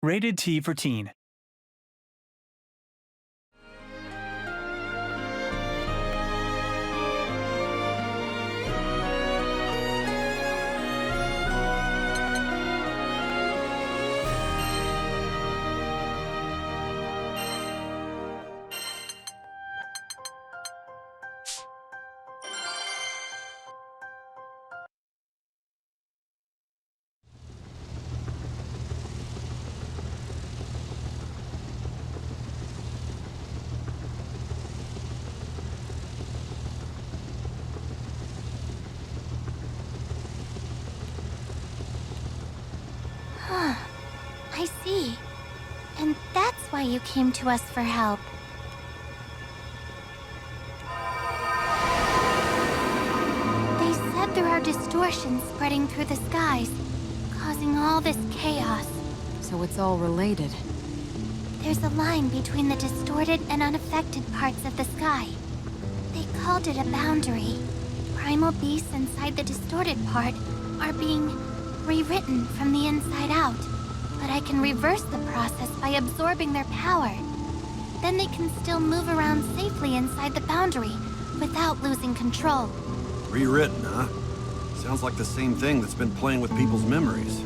Rated T for Teen. I see. And that's why you came to us for help. They said there are distortions spreading through the skies, causing all this chaos. So it's all related. There's a line between the distorted and unaffected parts of the sky. They called it a boundary. Primal beasts inside the distorted part are being rewritten from the inside out. But I can reverse the process by absorbing their power. Then they can still move around safely inside the boundary without losing control. Rewritten, huh? Sounds like the same thing that's been playing with people's memories.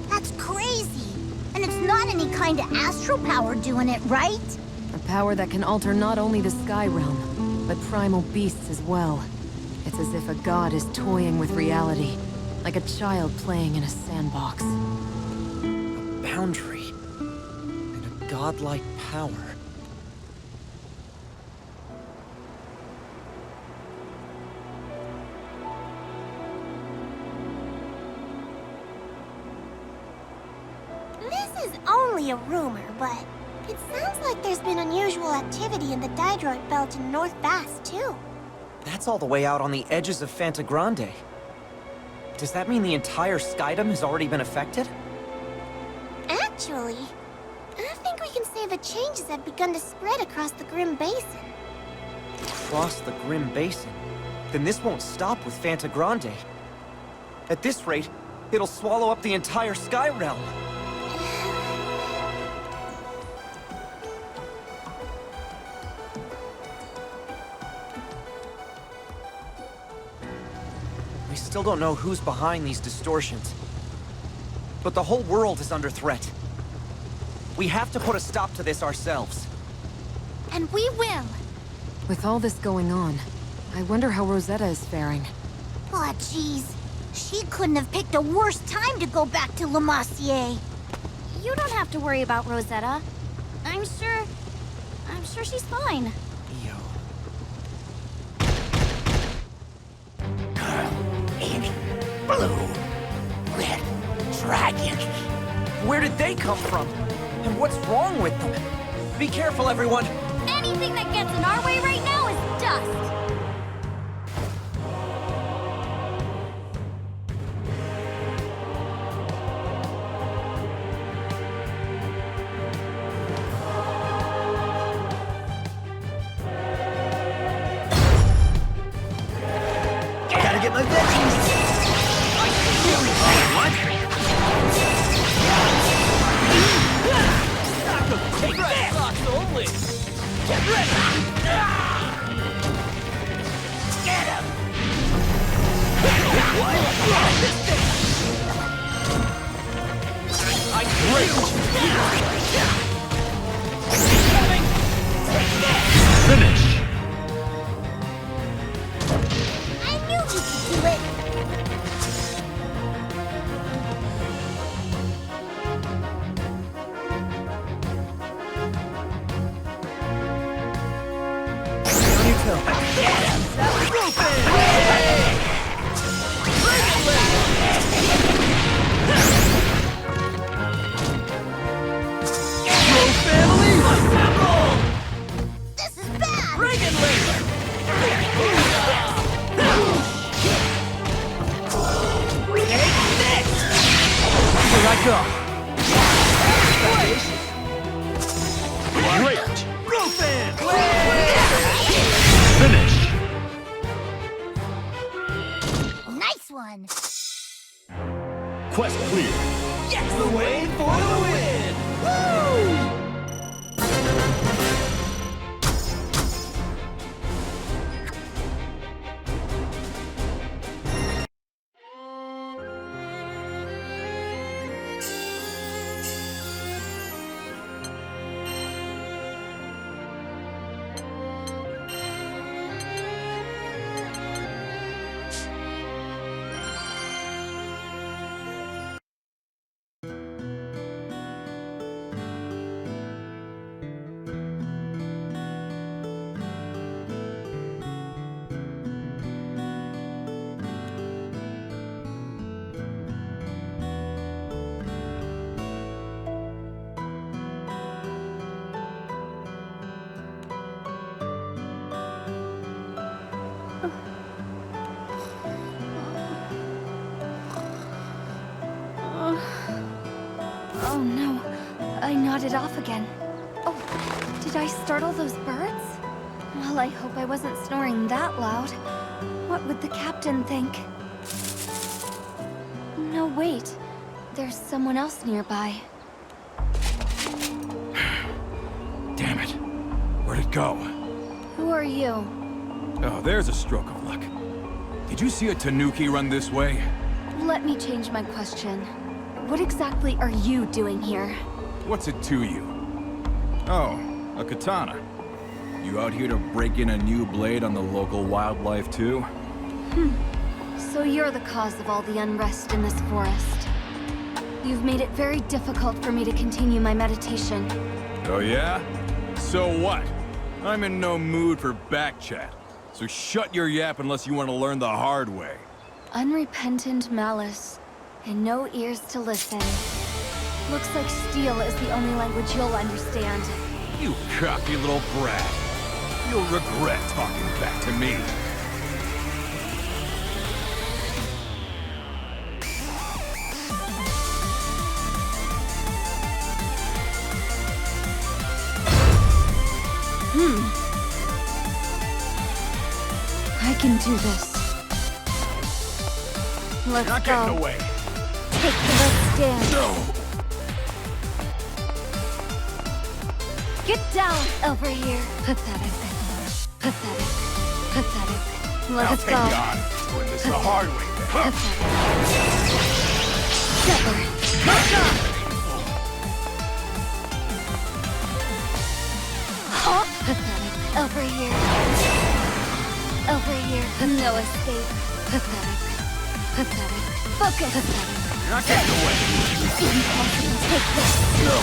That's crazy! And it's not any kind of astral power doing it, right? A power that can alter not only the sky realm, but primal beasts as well. It's as if a god is toying with reality, like a child playing in a sandbox. Boundary and a godlike power. This is only a rumor, but it sounds like there's been unusual activity in the Dydroid Belt in North Bass, too. That's all the way out on the edges of Fantagrande. Does that mean the entire Skydom has already been affected? Actually, I think we can say the changes have begun to spread across the Grim Basin. Across the Grim Basin? Then this won't stop with Fantagrande. At this rate, it'll swallow up the entire Sky Realm. We still don't know who's behind these distortions. But the whole world is under threat. We have to put a stop to this ourselves. And we will! With all this going on, I wonder how Rosetta is faring. Aw, jeez. She couldn't have picked a worse time to go back to La Massier. You don't have to worry about Rosetta. I'm sure she's fine. Yo. Blue. Red. Dragons. Where did they come from? And what's wrong with them? Be careful, everyone! Anything that gets in our way right now is dust! Gotta get my veggies. Take that! Socks only! Get ready! Get him! What? I great! Finish! I knew you could do it! This is bad! Here I go! Great! Finish! Nice one! Quest clear. Yes! The way for the win! Oh no, I nodded off again. Oh, did I startle those birds? Well, I hope I wasn't snoring that loud. What would the captain think? No, wait. There's someone else nearby. Damn it. Where'd it go? Who are you? Oh, there's a stroke of luck. Did you see a tanuki run this way? Let me change my question. What exactly are you doing here? What's it to you? Oh, a katana. You out here to break in a new blade on the local wildlife too? So you're the cause of all the unrest in this forest. You've made it very difficult for me to continue my meditation. Oh yeah? So what? I'm in no mood for backchat. So shut your yap unless you want to learn the hard way. Unrepentant malice, and no ears to listen. Looks like steel is the only language you'll understand. You cocky little brat. You'll regret talking back to me. I can do this. Let's Not go. getting away. Take the left stand. No. Get down over here. Pathetic. Pathetic. Pathetic. I'll Let's take go. you on. Doing this the hard way then. Pathetic. Stubborn. Let's go. Pathetic. Over here. Over here. No escape. Pathetic. Pathetic. Focus. Pathetic. You're not getting away. Impossible. Take this. No.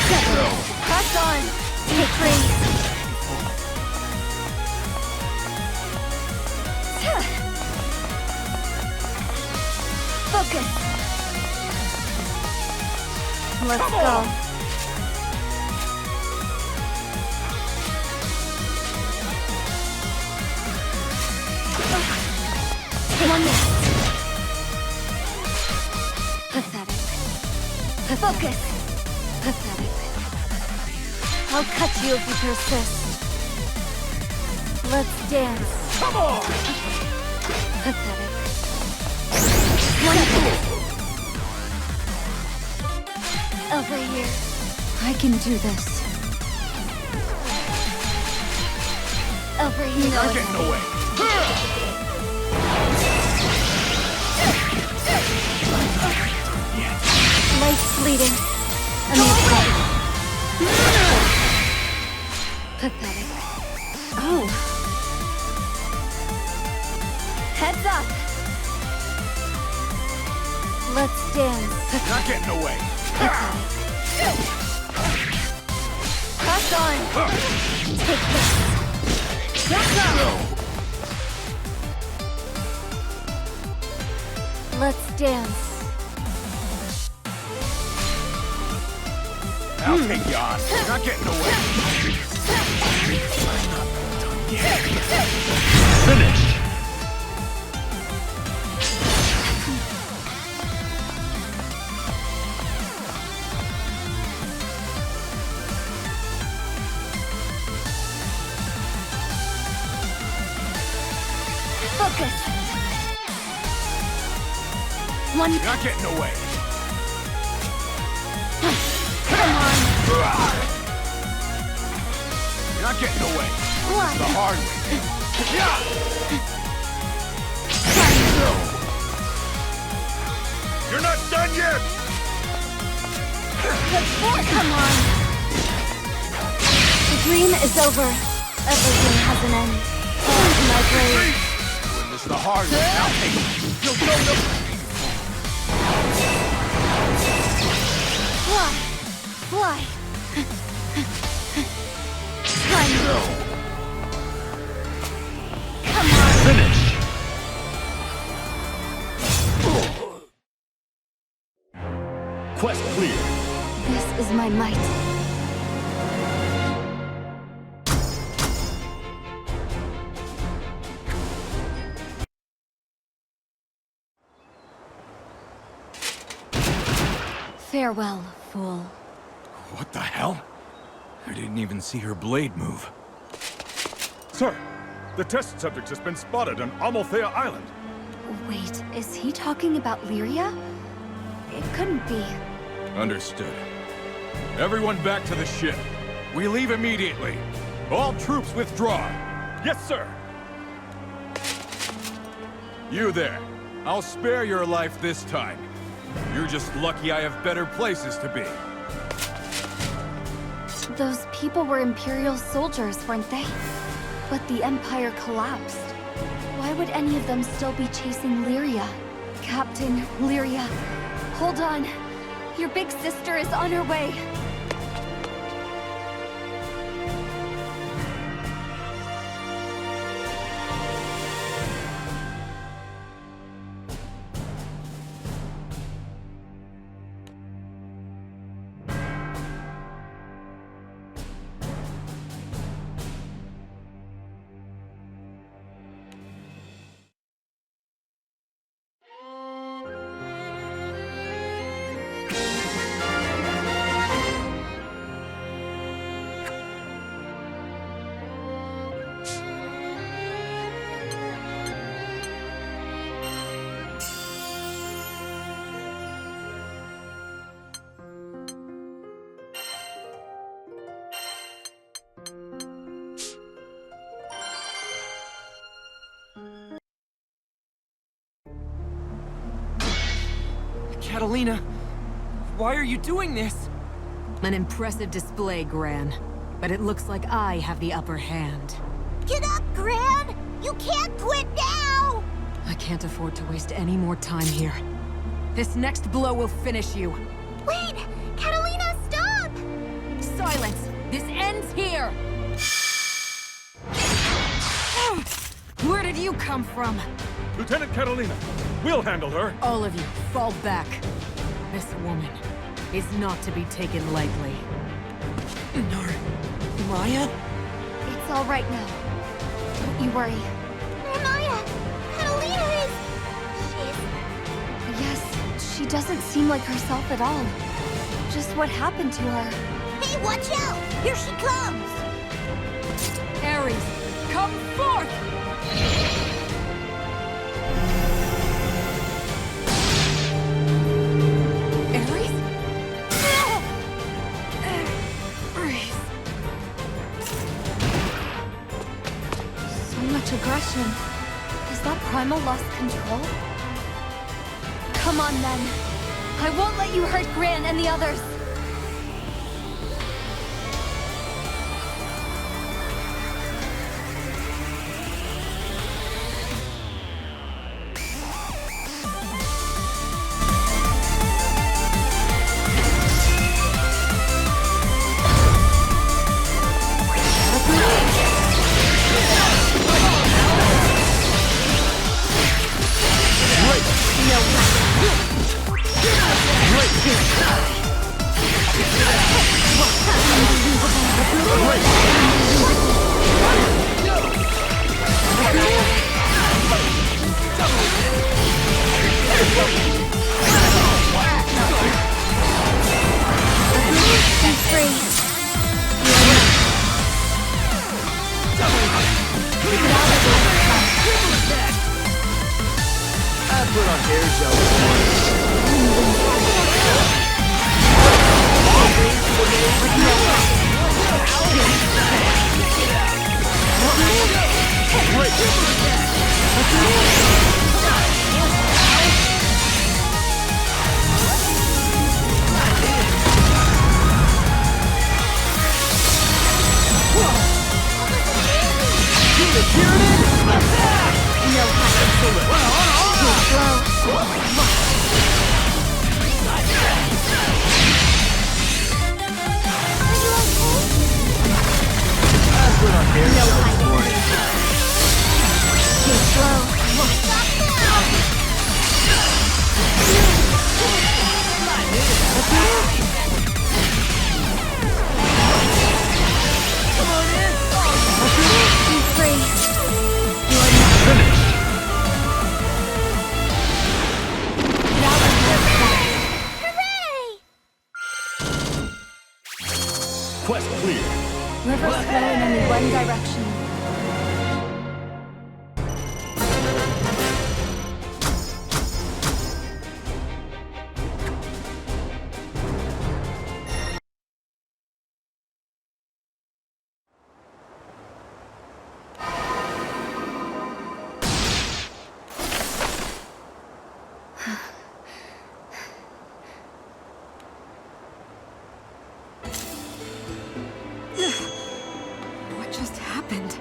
Stubborn. Press on. Take free. Focus. Let's Come go. on. One minute. Pathetic. Focus. Pathetic. I'll cut you if you persist. Let's dance. Come on. Pathetic. One minute. Over here. I can do this. Over here. Not getting away. Life's bleeding. Amazing. Pathetic. Oh. Heads up. Let's dance. Not getting away. Press on. Take this. Let's go. Let's dance. I'll take you on. Not getting away. I'm not done yet. Finished. Focus. One. Not getting away. Come on. You're not getting away. What? The hard way. You're not done yet! Come on. The dream is over. Everything has an end. Oh, my brave. Witness the hard way. Now take it. You'll go no. Fly. Fly. Time. Come on. Finish! Quest clear. This is my might. Farewell, fool. What the hell? I didn't even see her blade move. Sir, the test subject has been spotted on Amalthea Island. Wait, is he talking about Lyria? It couldn't be. Understood. Everyone back to the ship. We leave immediately. All troops withdraw. Yes, sir! You there. I'll spare your life this time. You're just lucky I have better places to be. Those people were Imperial soldiers, weren't they? But the Empire collapsed. Why would any of them still be chasing Lyria? Captain, Lyria, hold on. Your big sister is on her way. Catalina, why are you doing this? An impressive display, Gran. But it looks like I have the upper hand. Get up, Gran! You can't quit now! I can't afford to waste any more time here. This next blow will finish you. Wait! Catalina, stop! Silence! This ends here! Where did you come from? Lieutenant Catalina, we'll handle her. All of you, fall back. This woman is not to be taken lightly. Maya? It's all right now. Don't you worry. Maya! Catalina is... Yes, she doesn't seem like herself at all. Just what happened to her? Hey, watch out! Here she comes! Ares, come forth! Ares? Ares. So much aggression. Has that primal lost control? Come on then. I won't let you hurt Gran and the others. Quest clear. Rivers flow in only one direction. What just happened?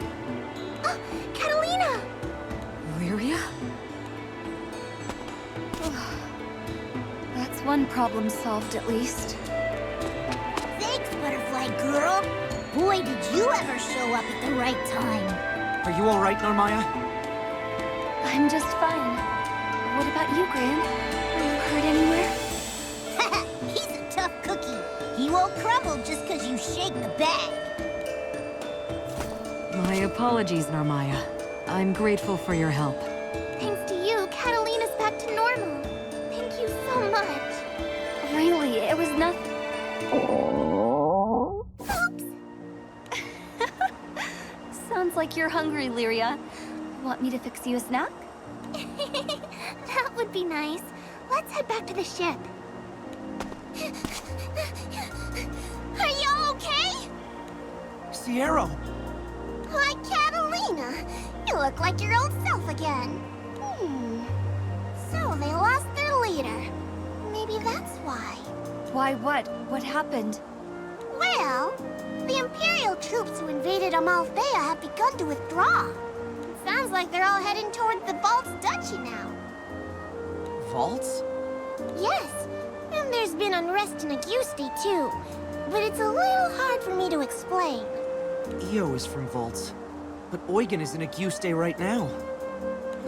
Catalina! Lyria? That's one problem solved, at least. Thanks, Butterfly Girl. Boy, did you ever show up at the right time. Are you alright, Narmaya? I'm just fine. What about you, Gran? Are you hurt anywhere? He's a tough cookie. He won't crumble just because you shake the bag. My apologies, Narmaya. I'm grateful for your help. Thanks to you, Catalina's back to normal. Thank you so much. Really, it was nothing. Oops. Sounds like you're hungry, Lyria. Want me to fix you a snack? That would be nice. Let's head back to the ship. Are you okay? Sierra! Why, Catalina, you look like your old self again. So they lost their leader. Maybe that's why. Why what? What happened? Well, the Imperial troops who invaded Amalthea have begun to withdraw. It sounds like they're all heading toward the Vault's duchy now. Vaults? Yes, and there's been unrest in Auguste too. But it's a little hard for me to explain. Io is from Vaults, but Eugen is in Auguste right now.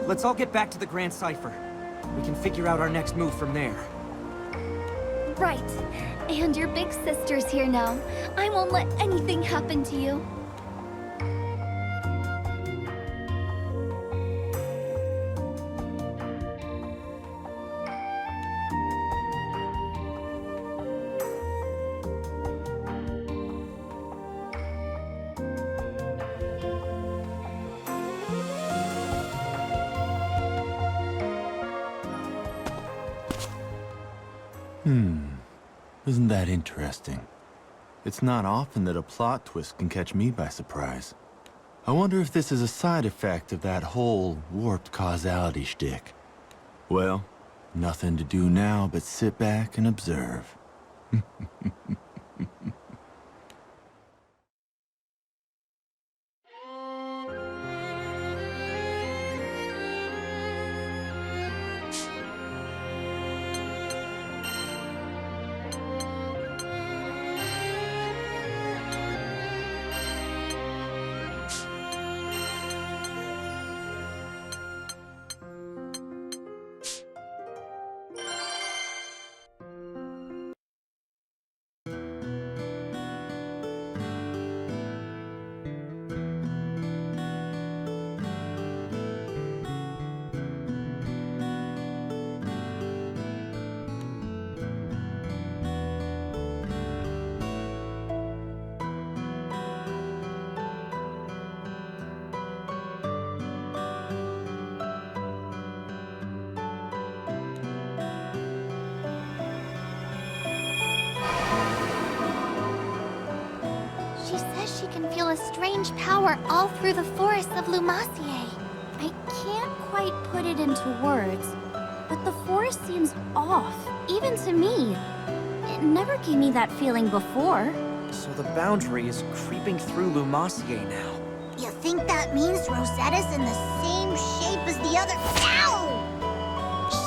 Let's all get back to the Grand Cipher. We can figure out our next move from there. Right. And your big sister's here now. I won't let anything happen to you. Isn't that interesting? It's not often that a plot twist can catch me by surprise. I wonder if this is a side effect of that whole warped causality shtick. Well, nothing to do now but sit back and observe. can feel a strange power all through the forests of Lumacier. I can't quite put it into words, but the forest seems off, even to me. It never gave me that feeling before. So the boundary is creeping through Lumacier now. You think that means Rosetta's in the same shape as the other— Ow!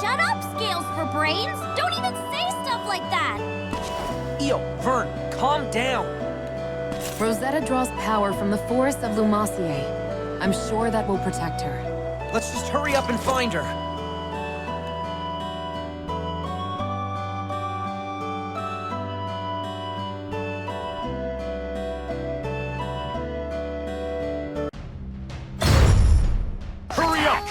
Shut up, Scales for Brains! Don't even say stuff like that! Io, Vern, calm down! Rosetta draws power from the forests of Lumacier. I'm sure that will protect her. Let's just hurry up and find her. Hurry up!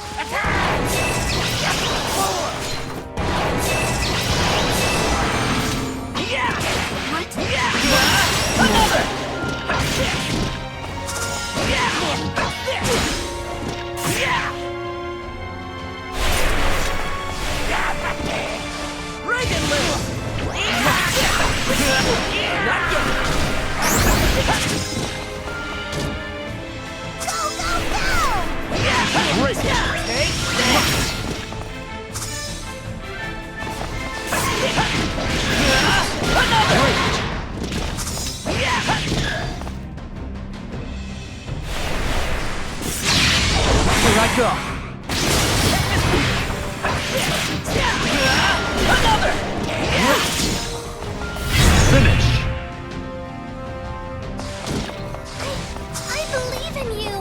Go, go, go! Great! Here I go. Finish! I believe in you!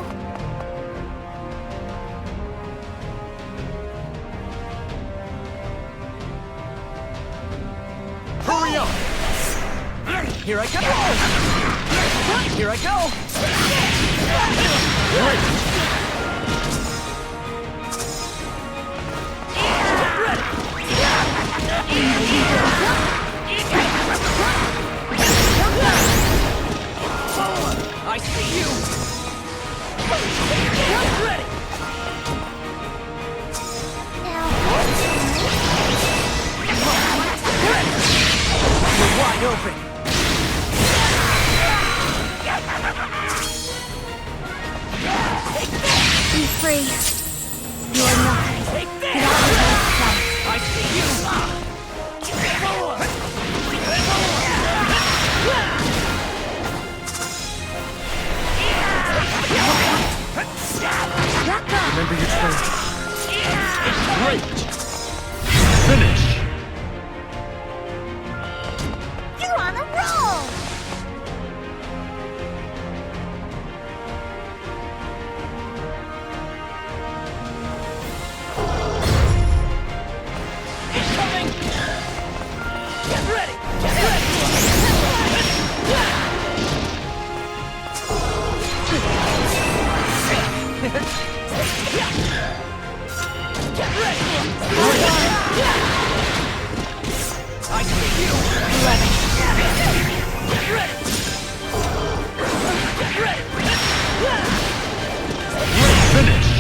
Hurry up! Here I go. Here I go. I see you. Ready. You're wide open. Be free. You are not. Get out of my sight. I see you. Remember your training. Great! Finish! You're on a roll! He's coming! Get ready! Get ready! Get ready! I see you! Get ready! Get ready! Great finish!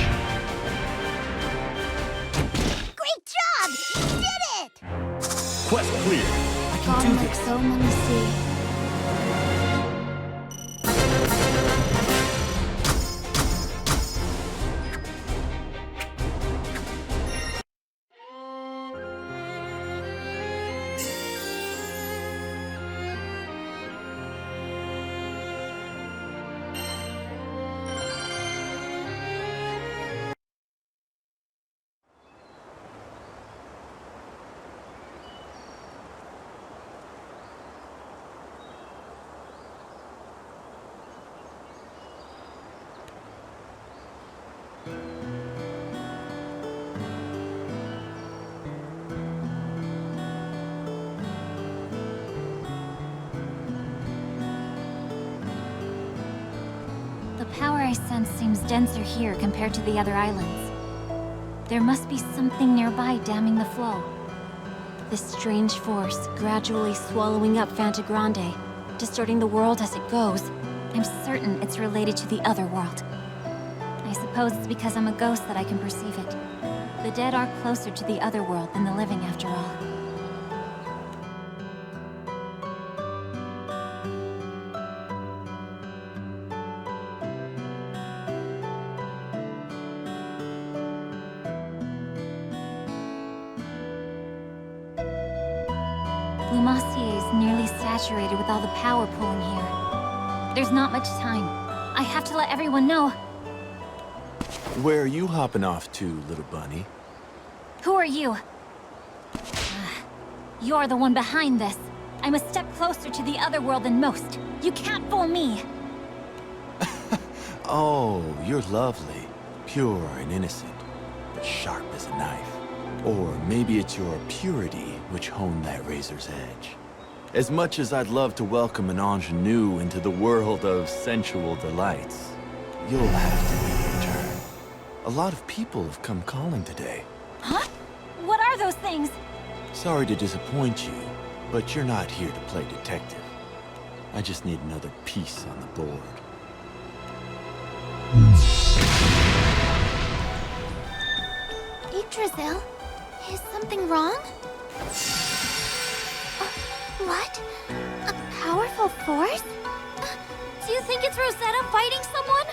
Great job! You did it! Quest clear. Gone like so many sea. The power I sense seems denser here compared to the other islands. There must be something nearby damming the flow. This strange force gradually swallowing up Fantagrande, distorting the world as it goes. I'm certain it's related to the other world. I suppose it's because I'm a ghost that I can perceive it. The dead are closer to the other world than the living, after all. Lumassier is nearly saturated with all the power pulling here. There's not much time. I have to let everyone know. Where are you hopping off to, little bunny? Who are you? You're the one behind this. I'm a step closer to the other world than most. You can't fool me. Oh, you're lovely. Pure and innocent, but sharp as a knife. Or maybe it's your purity which honed that razor's edge. As much as I'd love to welcome an ingenue into the world of sensual delights, you'll have to meet in turn. A lot of people have come calling today. Huh? What are those things? Sorry to disappoint you, but you're not here to play detective. I just need another piece on the board. Yggdrasil, is something wrong? What? A powerful force? Do you think it's Rosetta fighting someone?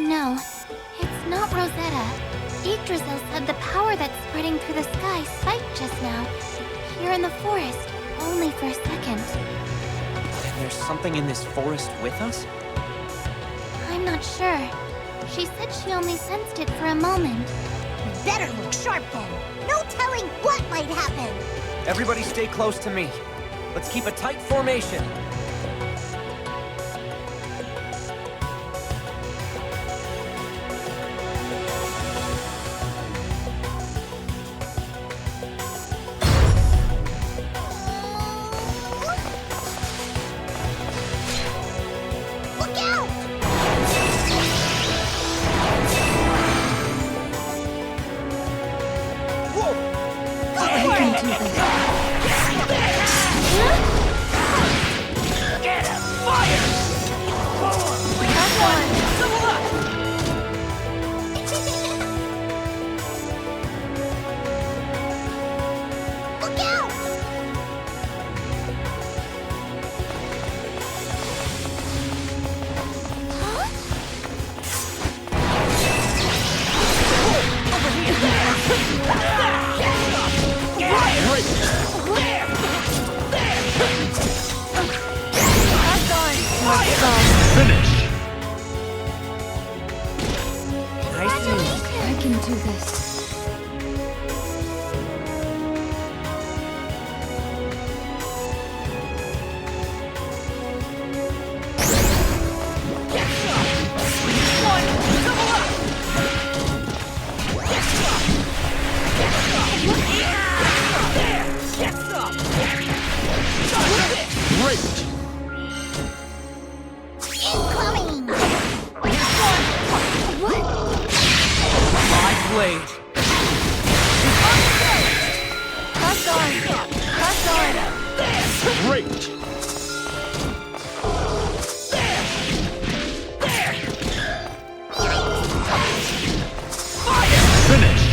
No, it's not Rosetta. Yggdrasil said the power that's spreading through the sky spiked just now. Here in the forest, only for a second. And there's something in this forest with us? I'm not sure. She said she only sensed it for a moment. Better look sharp then. No telling what might happen. Everybody stay close to me. Let's keep a tight formation. Look out! Look out! Finish! I can do this. Great! Incoming! My blade. Great! Finish!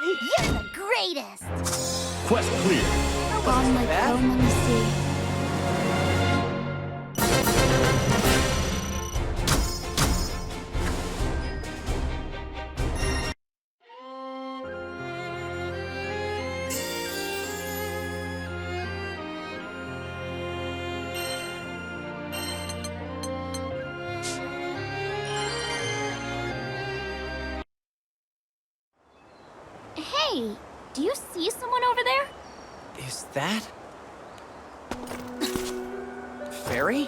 You're the greatest! Quest clear. Gone like bad. foam on the sea. Hey, do you see someone over there? Is that... Fairy?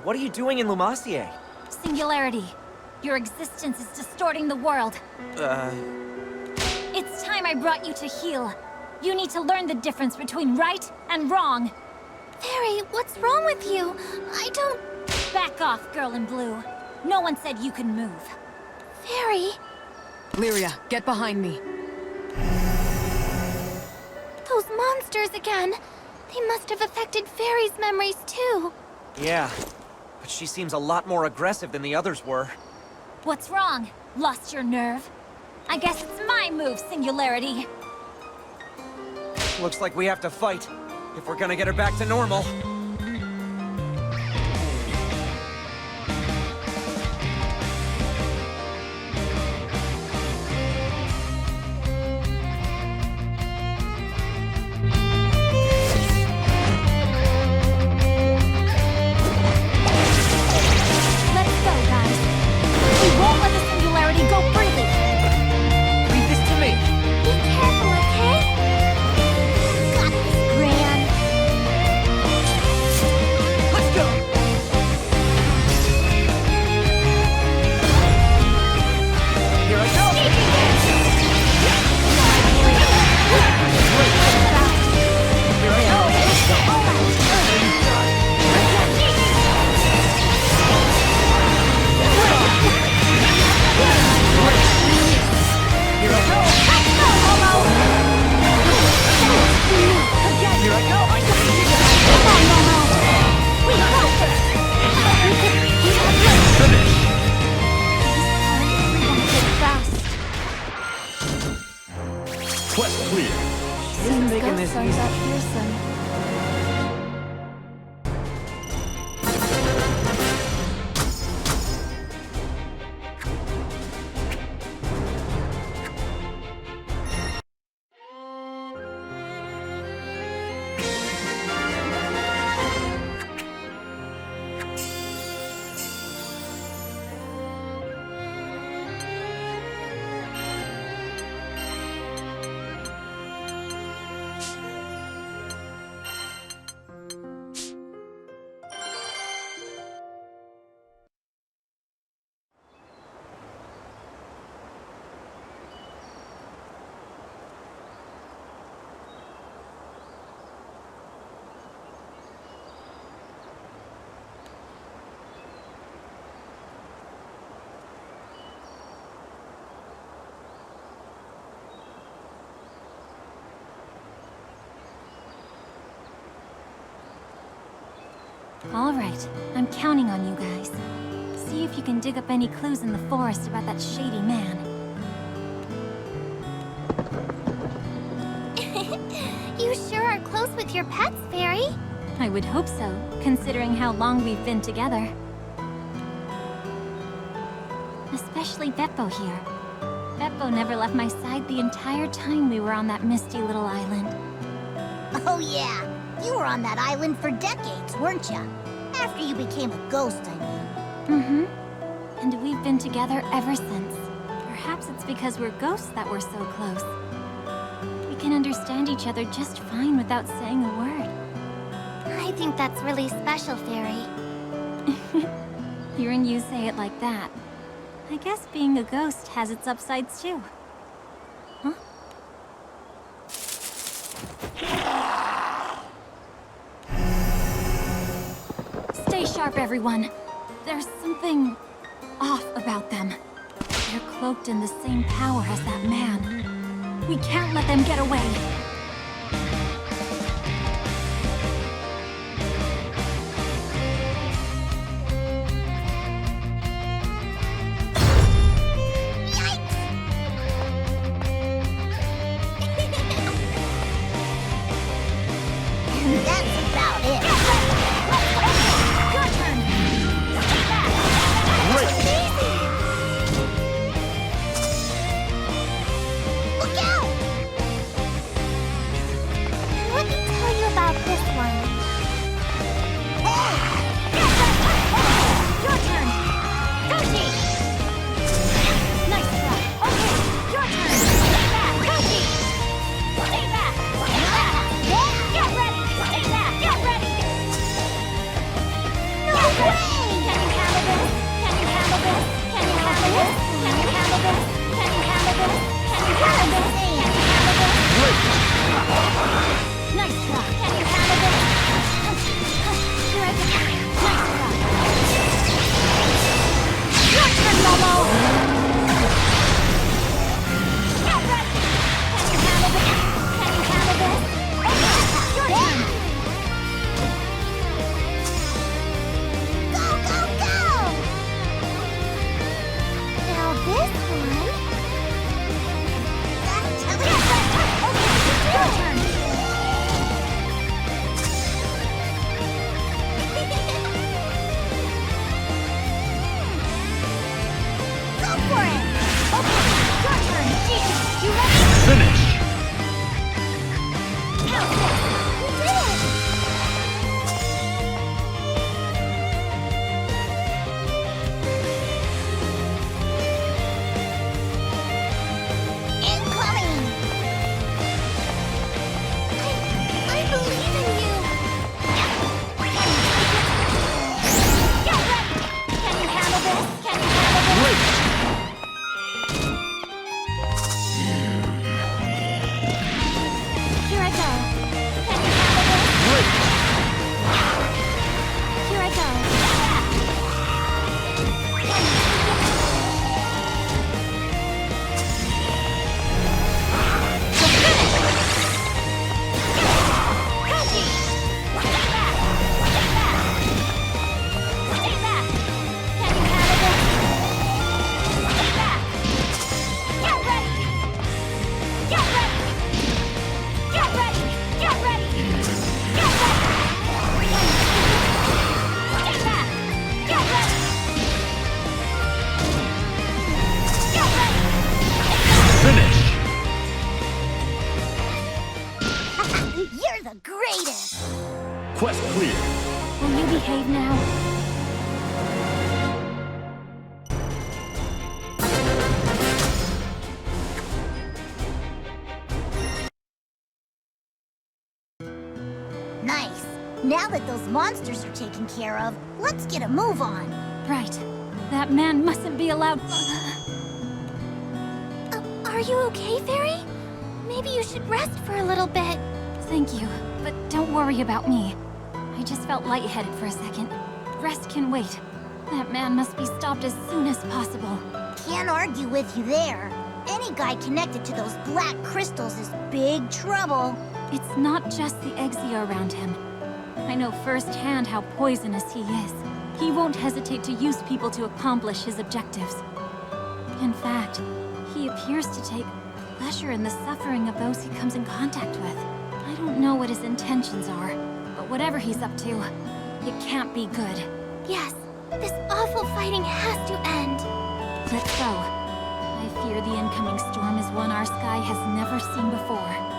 What are you doing in Lumassier? Singularity. Your existence is distorting the world. It's time I brought you to heal. You need to learn the difference between right and wrong. Fairy, what's wrong with you? I don't... Back off, girl in blue. No one said you could move. Fairy, Lyria, get behind me. those monsters again. They must have affected Fairy's memories too. Yeah, but she seems a lot more aggressive than the others were. What's wrong? Lost your nerve? I guess it's my move, Singularity. Looks like we have to fight, if we're gonna get her back to normal. All right, I'm counting on you guys. See if you can dig up any clues in the forest about that shady man. You sure are close with your pets, Fairy. I would hope so, considering how long we've been together. Especially Beppo here. Beppo never left my side the entire time we were on that misty little island. Oh yeah, you were on that island for decades, weren't you? After you became a ghost, I mean. Mm-hmm. And we've been together ever since. Perhaps it's because we're ghosts that we're so close. We can understand each other just fine without saying a word. I think that's really special, Fairy. Hearing you say it like that, I guess being a ghost has its upsides too. Huh? Stay sharp, everyone. There's something off about them. They're cloaked in the same power as that man. We can't let them get away. That's about it. Your turn! Look out! Let me tell you about this one. Your turn! Goshi! Nice try. Okay, your turn! Stay back! Goshi! Stay back! Stay back! Get ready! Stay back! Get ready! No way! Can you handle this? Can you handle this? Can you handle this? Can you handle this? Can you handle this? Can you handle this? Can you handle this? Nice try. Can you handle this? Here I go. Nice try. Your turn, Momo! Get ready! Can you handle this? Can you handle this? Okay, your turn! Go, go, go! Now this one... That'll tell Get it. ready! Okay, your turn! Go for it! Okay, your turn! Gigi, you ready? Finish! Out! You did it! Incoming! I believe in you. Get ready! Can you handle this? Can you handle this? Here I go. Can you handle this? Here I go. Koshi! Stay back! Stay back! Stay back! Can you handle this? Stay back! Get ready! Get ready! Get ready! Get ready! Get ready! Stay back! Get ready! Get ready! Finish! You're the greatest! Quest clear. Will you behave now? Nice. Now that those monsters are taken care of, let's get a move on. Right. That man mustn't be allowed. Are you okay, Fairy? Maybe you should rest for a little bit. Thank you, but don't worry about me. I just felt lightheaded for a second. Rest can wait. That man must be stopped as soon as possible. Can't argue with you there. Any guy connected to those black crystals is big trouble. It's not just the Exia around him. I know firsthand how poisonous he is. He won't hesitate to use people to accomplish his objectives. In fact, he appears to take pleasure in the suffering of those he comes in contact with. I don't know what his intentions are, but whatever he's up to, it can't be good. Yes, this awful fighting has to end. Let's go. I fear the incoming storm is one our sky has never seen before.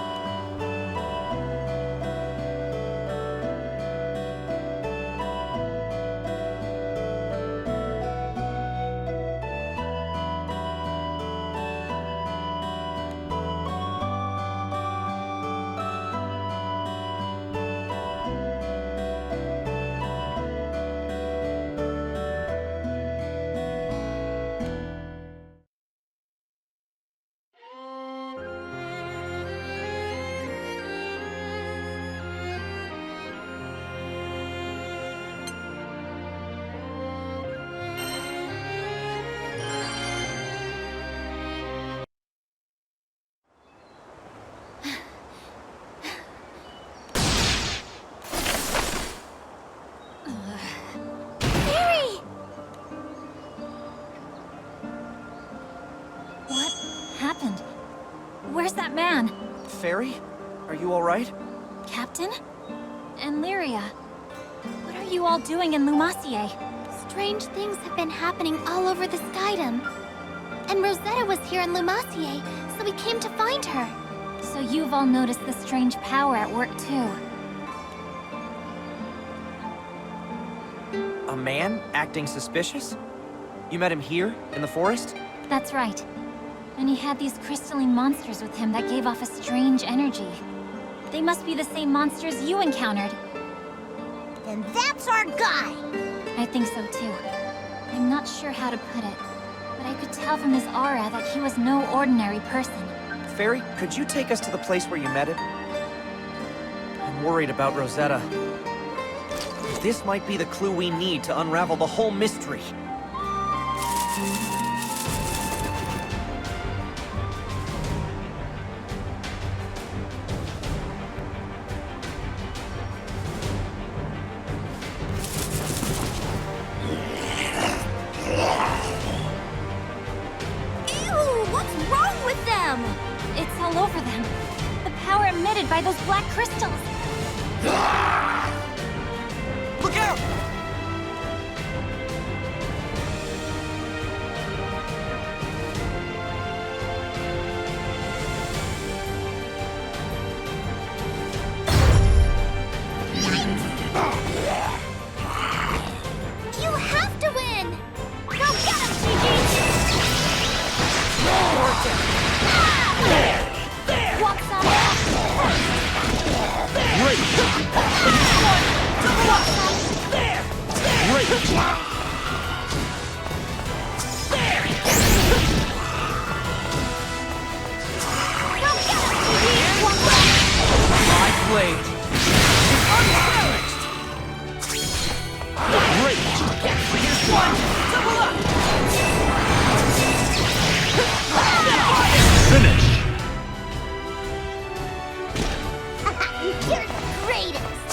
Where's that man? Fairy? Are you alright? Captain? And Lyria? What are you all doing in Lumacier? Strange things have been happening all over the Skydom. And Rosetta was here in Lumacier, so we came to find her. So you've all noticed the strange power at work too. A man acting suspicious? You met him here, in the forest? That's right. And he had these crystalline monsters with him that gave off a strange energy. They must be the same monsters you encountered. Then that's our guy! I think so too. I'm not sure how to put it, but I could tell from his aura that he was no ordinary person. Fairy, could you take us to the place where you met him? I'm worried about Rosetta. This might be the clue we need to unravel the whole mystery. It's all over them. The power emitted by those black crystals. Look out! You have to win! Go get him, Cygames! What's up? Great! My blade is unchallenged! Great! Here's one! Double up! Finish! You're the greatest!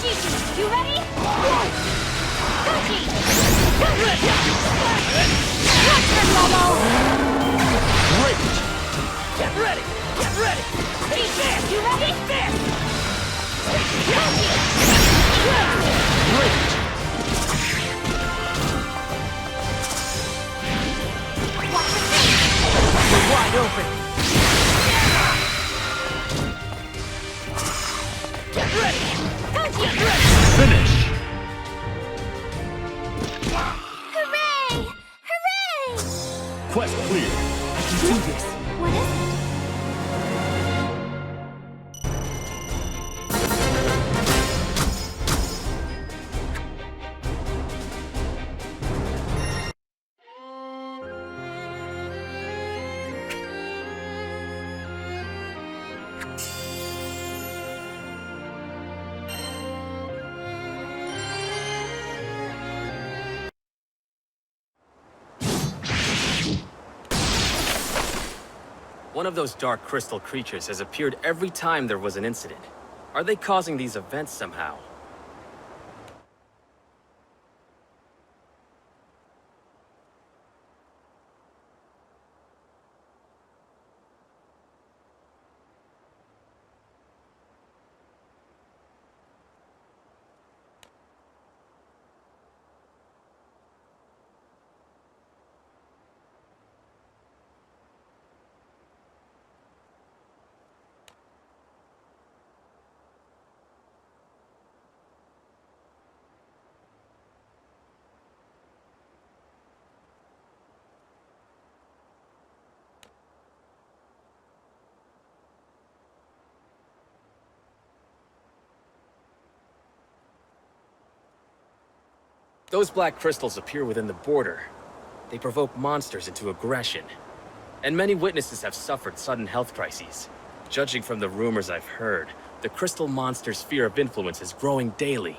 Gigi, you ready? Gigi! Watch her, Momo! Great! Get ready! Get ready! Gigi, you ready? Great! We're wide open! Get ready! Get ready! Finish! Hooray! Hooray! Quest clear. I can do this! What is it? One of those dark crystal creatures has appeared every time there was an incident. Are they causing these events somehow? Those black crystals appear within the border. They provoke monsters into aggression. And many witnesses have suffered sudden health crises. Judging from the rumors I've heard, the crystal monster's sphere of influence is growing daily.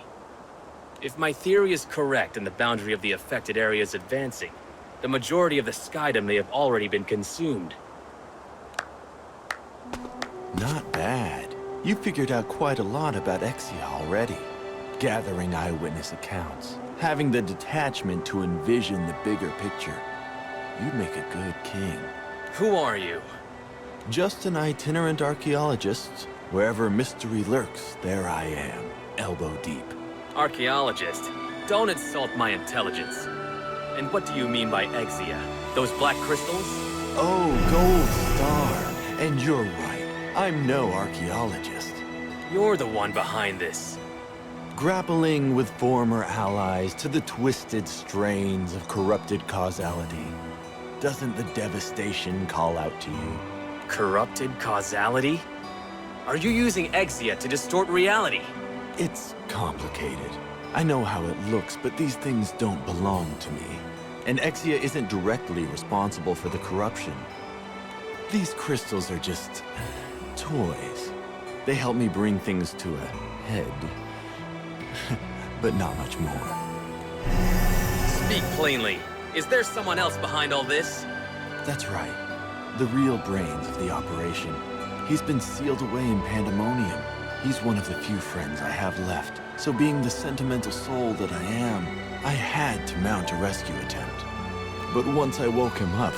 If my theory is correct and the boundary of the affected area is advancing, the majority of the Skydom may have already been consumed. Not bad. You figured out quite a lot about Exia already. Gathering eyewitness accounts, having the detachment to envision the bigger picture. You'd make a good king. Who are you? Just an itinerant archaeologist. Wherever mystery lurks, there I am, elbow deep. Archaeologist? Don't insult my intelligence. And what do you mean by Exia? Those black crystals? Oh, Gold Star. And you're right. I'm no archaeologist. You're the one behind this. Grappling with former allies to the twisted strains of corrupted causality. Doesn't the devastation call out to you? Corrupted causality? Are you using Exia to distort reality? It's complicated. I know how it looks, but these things don't belong to me. And Exia isn't directly responsible for the corruption. These crystals are just toys. They help me bring things to a head. But not much more. Speak plainly. Is there someone else behind all this? That's right. The real brains of the operation. He's been sealed away in Pandemonium. He's one of the few friends I have left. So being the sentimental soul that I am, I had to mount a rescue attempt. But once I woke him up,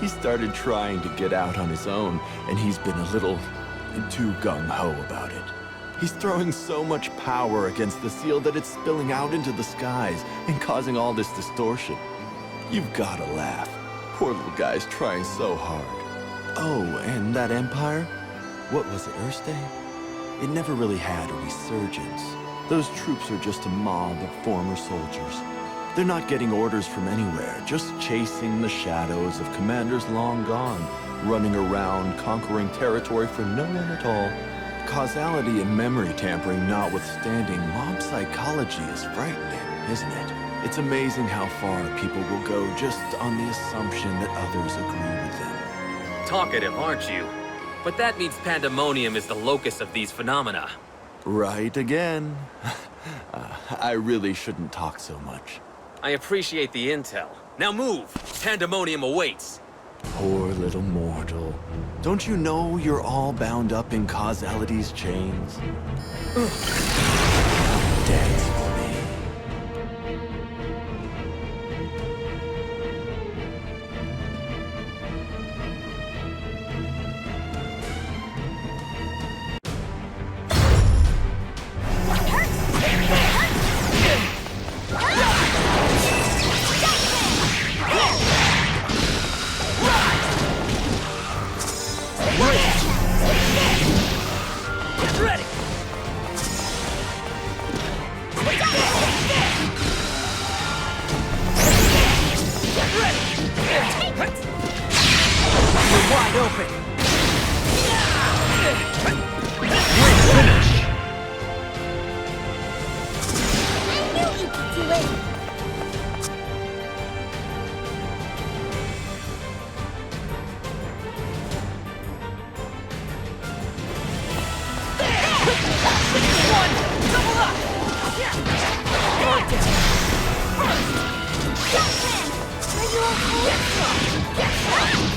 he started trying to get out on his own, and he's been a little too gung-ho about it. He's throwing so much power against the seal that it's spilling out into the skies and causing all this distortion. You've gotta laugh. Poor little guy's trying so hard. Oh, and that empire? What was it, Erste? It never really had a resurgence. Those troops are just a mob of former soldiers. They're not getting orders from anywhere, just chasing the shadows of commanders long gone, running around, conquering territory for no one at all. Causality and memory tampering notwithstanding, mob psychology is frightening, isn't it? It's amazing how far people will go just on the assumption that others agree with them. Talkative, aren't you? But that means Pandemonium is the locus of these phenomena. Right again. I really shouldn't talk so much. I appreciate the intel. Now move! Pandemonium awaits! Poor little mortal. Don't you know you're all bound up in causality's chains? Dance for me. There!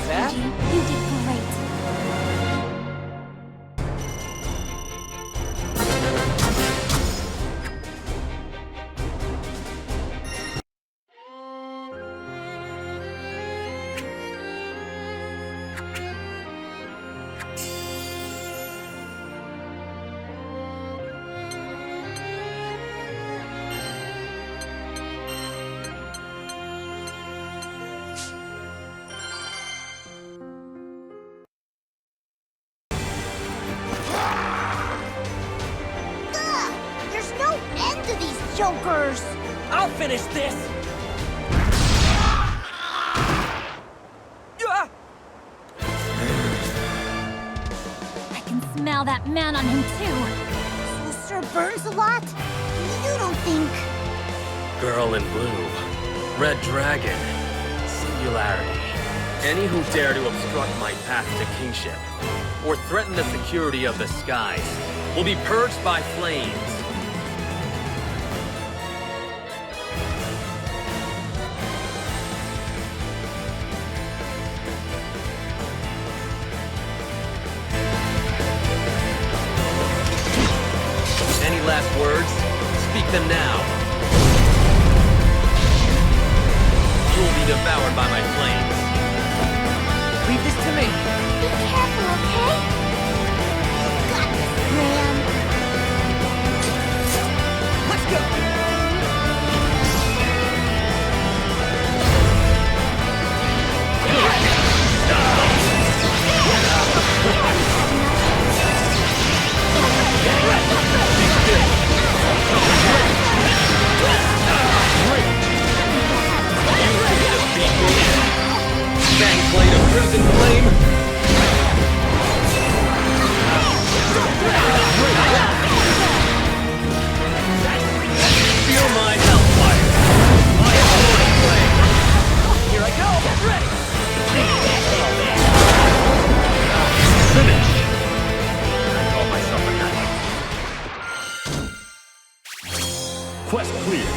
bad. You did great. Ugh! There's no end to these jokers! I'll finish this! I can smell that man on him too. So Sir burns a lot? You don't think... Girl in blue. Red Dragon. Singularity. Any who dare to obstruct my path to kingship, or threaten the security of the skies, will be purged by flames. Any last words? Speak them now. You will be devoured by my flames. Leave this to me. Be careful, okay? You got this, man. Let's go! Fang blade of crimson flame! Feel my hellfire! My immortal flame! Here I go! Get ready! Finish! I call myself a knight. Quest clear.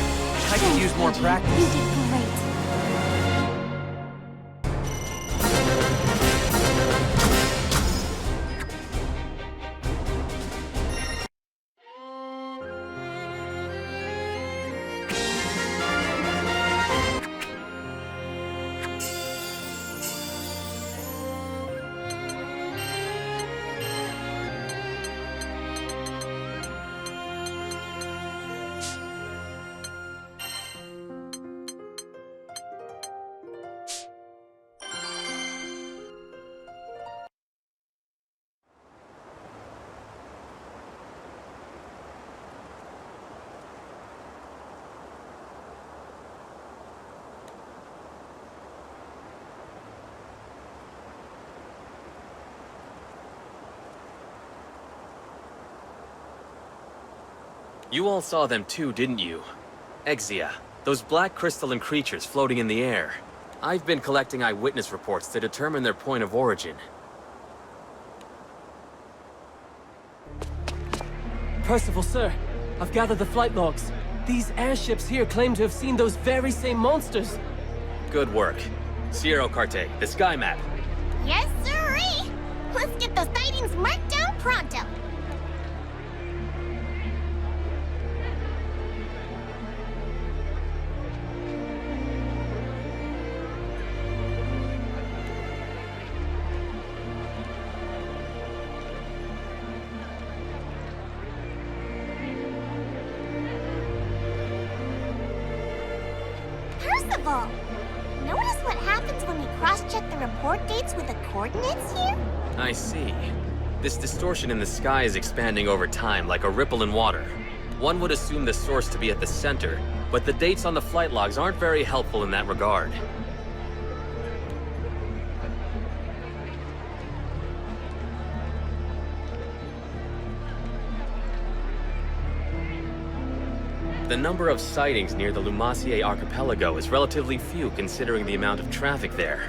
I could use more practice. You did great. You all saw them too, didn't you? Exia, those black crystalline creatures floating in the air. I've been collecting eyewitness reports to determine their point of origin. Percival, sir, I've gathered the flight logs. These airships here claim to have seen those very same monsters. Good work. Sierra Carte, the sky map. Yes, sirree! Let's get those sightings marked down pronto. Percival! Notice what happens when we cross-check the report dates with the coordinates here? I see. This distortion in the sky is expanding over time like a ripple in water. One would assume the source to be at the center, but the dates on the flight logs aren't very helpful in that regard. The number of sightings near the Lumacier archipelago is relatively few considering the amount of traffic there.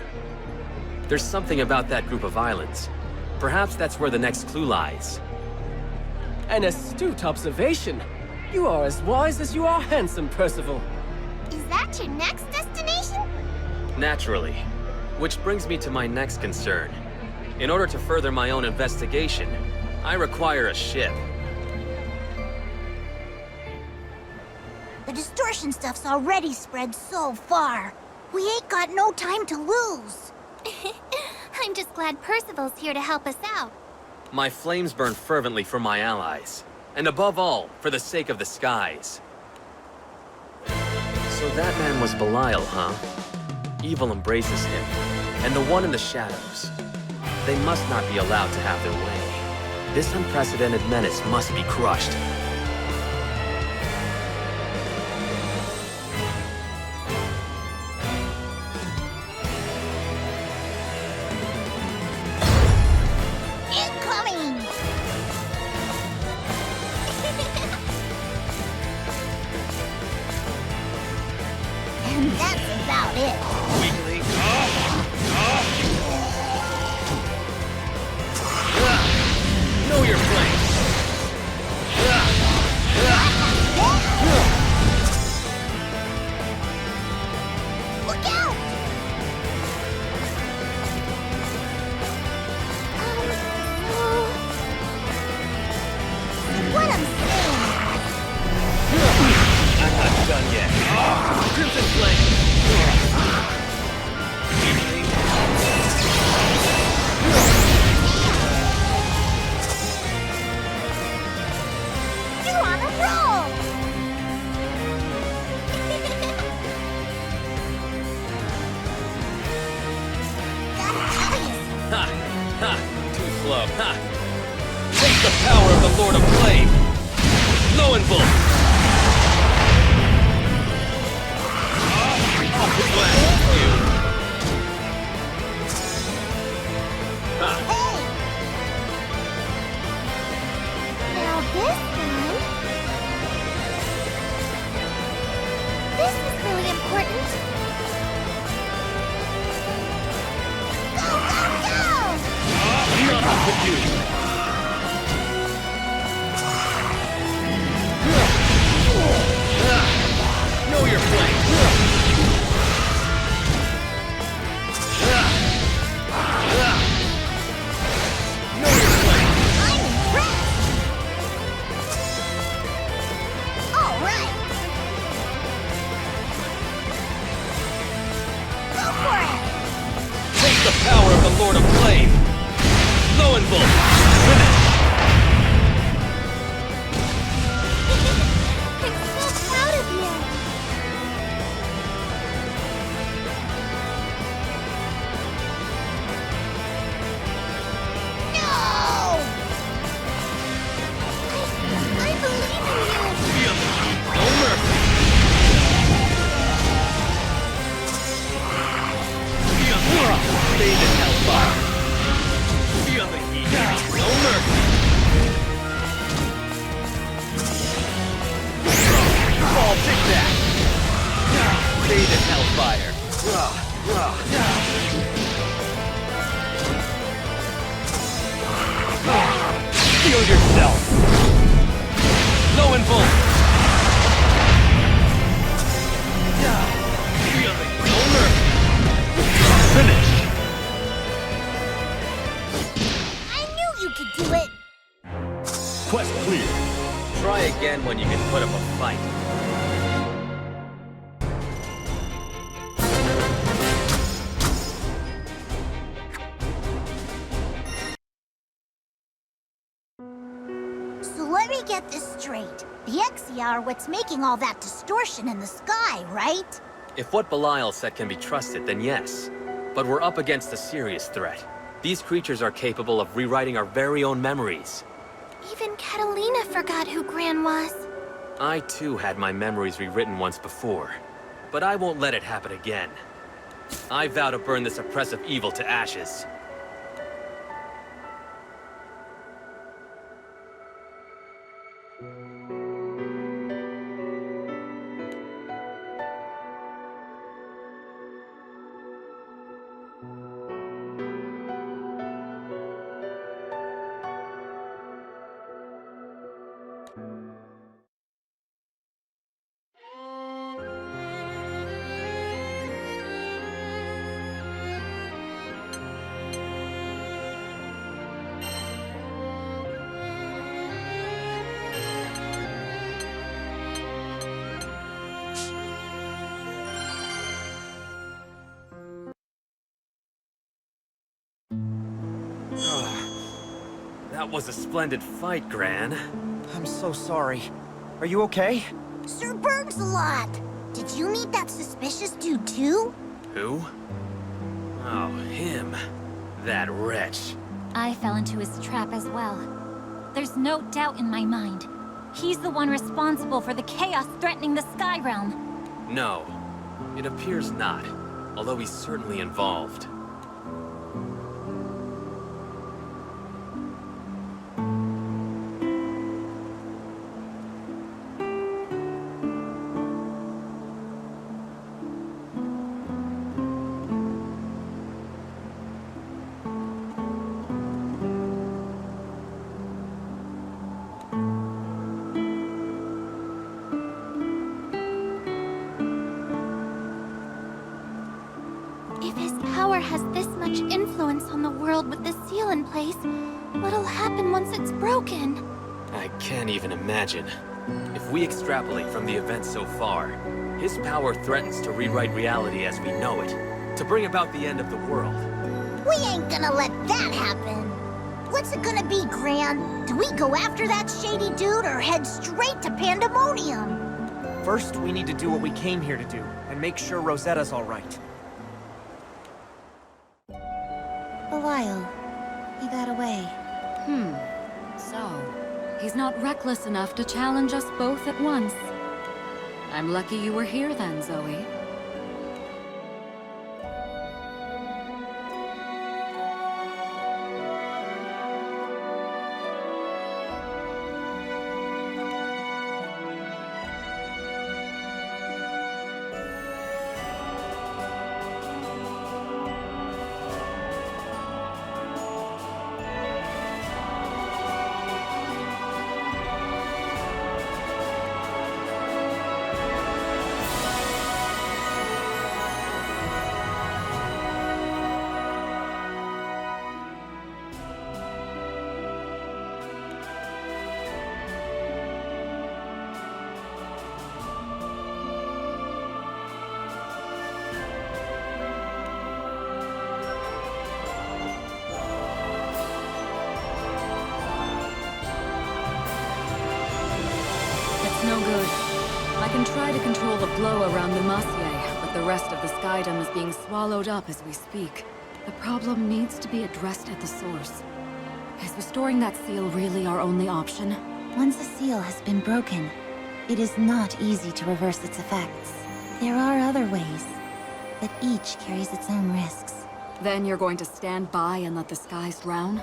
There's something about that group of islands. Perhaps that's where the next clue lies. An astute observation. You are as wise as you are handsome, Percival. Is that your next destination? Naturally. Which brings me to my next concern. In order to further my own investigation, I require a ship. The distortion stuff's already spread so far. We ain't got no time to lose. I'm just glad Percival's here to help us out. My flames burn fervently for my allies. And above all, for the sake of the skies. So that man was Belial, huh? Evil embraces him, and the one in the shadows. They must not be allowed to have their way. This unprecedented menace must be crushed. Incoming! And that's about it. Weakling. Know your place. Look out! What I'm saying. I'm not done yet. Crimson Flame. You're on a roll! Gotta tell you, Ha! Ha! Too slow. Ha! Take the power of the Lord of Flame! Lowenwolf! Off the glass, you! Ha! hey! Now this time... This is really important. Go, go, go! Nothing to do! Know your place! Know your place! I'm impressed! All right! Go for it! Take the power of the Lord of Flame! Lowenwolf! Finish! I'm so proud of you. No! I believe in you. Feel the heat, no mercy! Feel the heat, bathe in hellfire! Feel the heat, no mercy! Fall, take that! Bathe in hellfire! Feel yourself! Lowenwolf! Feel it, no mercy! Finish! I knew you could do it! Quest clear. Try again when you can put up a fight. So let me get this straight. The Exia are what's making all that distortion in the sky, right? If what Belial said can be trusted, then yes. But we're up against a serious threat. These creatures are capable of rewriting our very own memories. Even Catalina forgot who Gran was. I too had my memories rewritten once before. But I won't let it happen again. I vow to burn this oppressive evil to ashes. That was a splendid fight, Gran. I'm so sorry. Are you okay? Sir Berg's a lot. Did you meet that suspicious dude too? Who? Oh, him. That wretch. I fell into his trap as well. There's no doubt in my mind. He's the one responsible for the chaos threatening the Sky Realm. No, it appears not, although he's certainly involved. If his power has this much influence on the world with the seal in place, what'll happen once it's broken? I can't even imagine. If we extrapolate from the events so far, his power threatens to rewrite reality as we know it, to bring about the end of the world. We ain't gonna let that happen. What's it gonna be, Gran? Do we go after that shady dude or head straight to Pandemonium? First, we need to do what we came here to do, and make sure Rosetta's all right. Belial. He got away. So, he's not reckless enough to challenge us both at once. I'm lucky you were here then, Zoe. No good. I can try to control the flow around the Massier, but the rest of the Skydom is being swallowed up as we speak. The problem needs to be addressed at the source. Is restoring that seal really our only option? Once a seal has been broken, it is not easy to reverse its effects. There are other ways, but each carries its own risks. Then you're going to stand by and let the skies drown?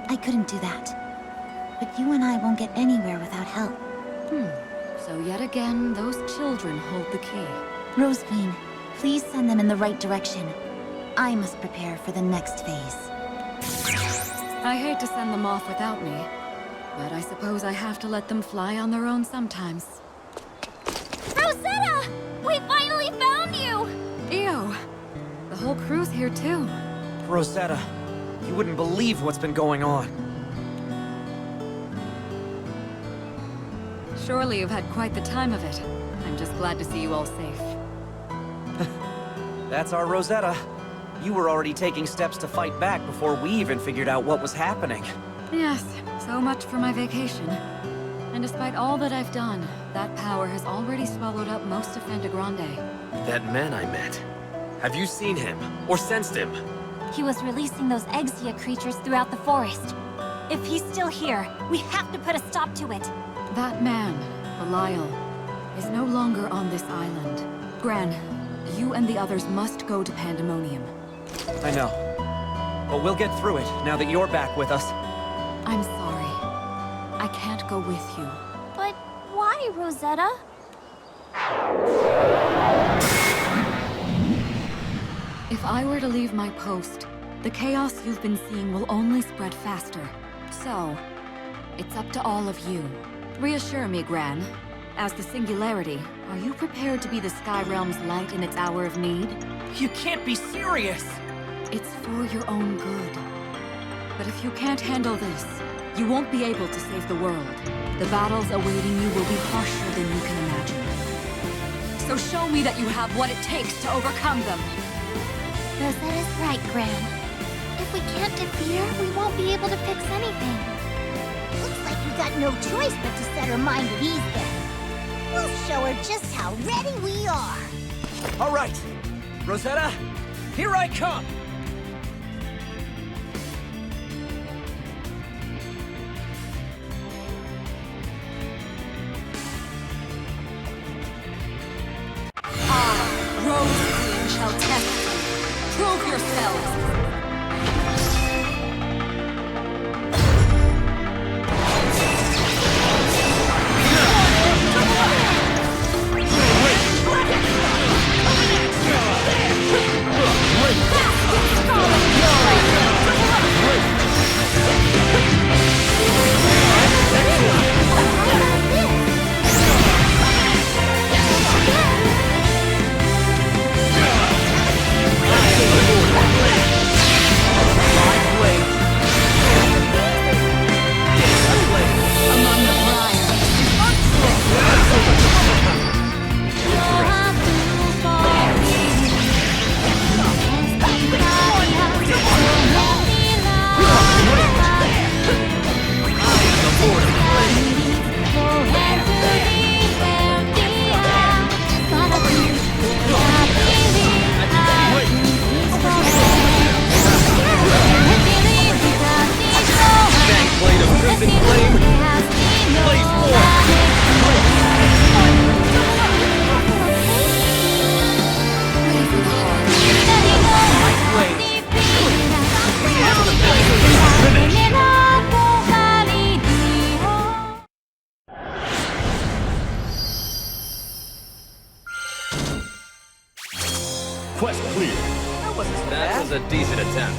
I couldn't do that. But you and I won't get anywhere without help. So yet again, those children hold the key. Rosequeen, please send them in the right direction. I must prepare for the next phase. I hate to send them off without me, but I suppose I have to let them fly on their own sometimes. Rosetta! We finally found you! Ew! The whole crew's here too. Rosetta, you wouldn't believe what's been going on. Surely you've had quite the time of it. I'm just glad to see you all safe. That's our Rosetta. You were already taking steps to fight back before we even figured out what was happening. Yes, so much for my vacation. And despite all that I've done, that power has already swallowed up most of Fantagrande. That man I met. Have you seen him? Or sensed him? He was releasing those Exia creatures throughout the forest. If he's still here, we have to put a stop to it. That man, Belial, is no longer on this island. Gran, you and the others must go to Pandemonium. I know. But we'll get through it now that you're back with us. I'm sorry. I can't go with you. But why, Rosetta? If I were to leave my post, the chaos you've been seeing will only spread faster. So, it's up to all of you. Reassure me, Gran. As the Singularity, are you prepared to be the Sky Realm's light in its hour of need? You can't be serious! It's for your own good. But if you can't handle this, you won't be able to save the world. The battles awaiting you will be harsher than you can imagine. So show me that you have what it takes to overcome them! Rosetta's right, Gran. If we can't defeat her, we won't be able to fix anything. Looks like we got no choice but to set her mind at ease then. We'll show her just how ready we are. All right, Rosetta, here I come! Rose Queen shall test you. Prove yourselves. Quest clear. That was a decent attempt.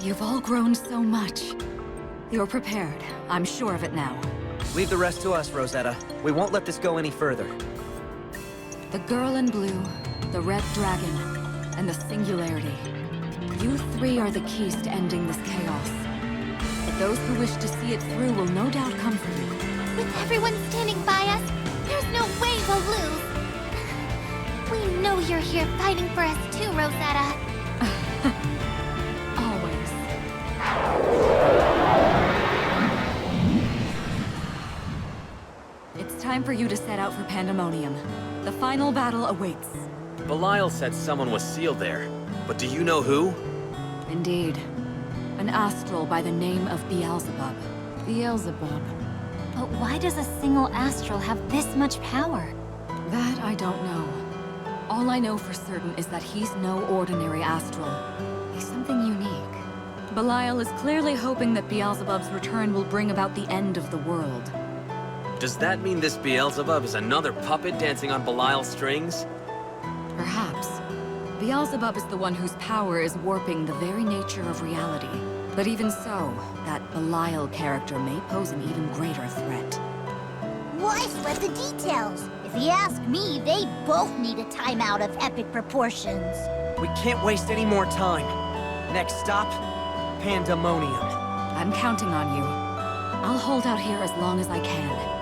You've all grown so much. You're prepared. I'm sure of it now. Leave the rest to us, Rosetta. We won't let this go any further. The girl in blue, the red dragon, and the singularity. You three are the keys to ending this chaos. But those who wish to see it through will no doubt come for you. With everyone standing by us, there's no way we'll lose. We know you're here fighting for us too, Rosetta. Always. It's time for you to set out for Pandemonium. The final battle awaits. Belial said someone was sealed there, but do you know who? Indeed. An astral by the name of Beelzebub. Beelzebub. But why does a single astral have this much power? That I don't know. All I know for certain is that he's no ordinary astral. He's something unique. Belial is clearly hoping that Beelzebub's return will bring about the end of the world. Does that mean this Beelzebub is another puppet dancing on Belial's strings? Perhaps. Beelzebub is the one whose power is warping the very nature of reality. But even so, that Belial character may pose an even greater threat. Why sweat the details? If you ask me, they both need a timeout of epic proportions. We can't waste any more time. Next stop, Pandemonium. I'm counting on you. I'll hold out here as long as I can.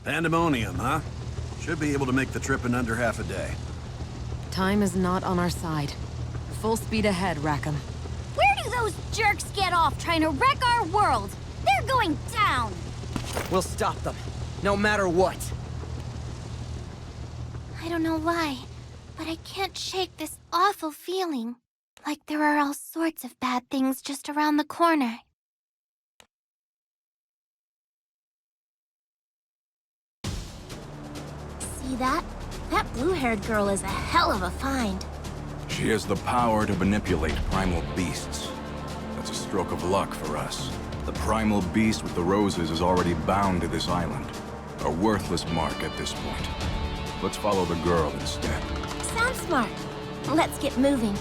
Pandemonium, huh? Should be able to make the trip in under half a day. Time is not on our side. Full speed ahead, Rackham. Where do those jerks get off trying to wreck our world? They're going down! We'll stop them, no matter what. I don't know why, but I can't shake this awful feeling. Like there are all sorts of bad things just around the corner. See that? That blue-haired girl is a hell of a find. She has the power to manipulate primal beasts. That's a stroke of luck for us. The primal beast with the roses is already bound to this island. A worthless mark at this point. Let's follow the girl instead. Sounds smart. Let's get moving.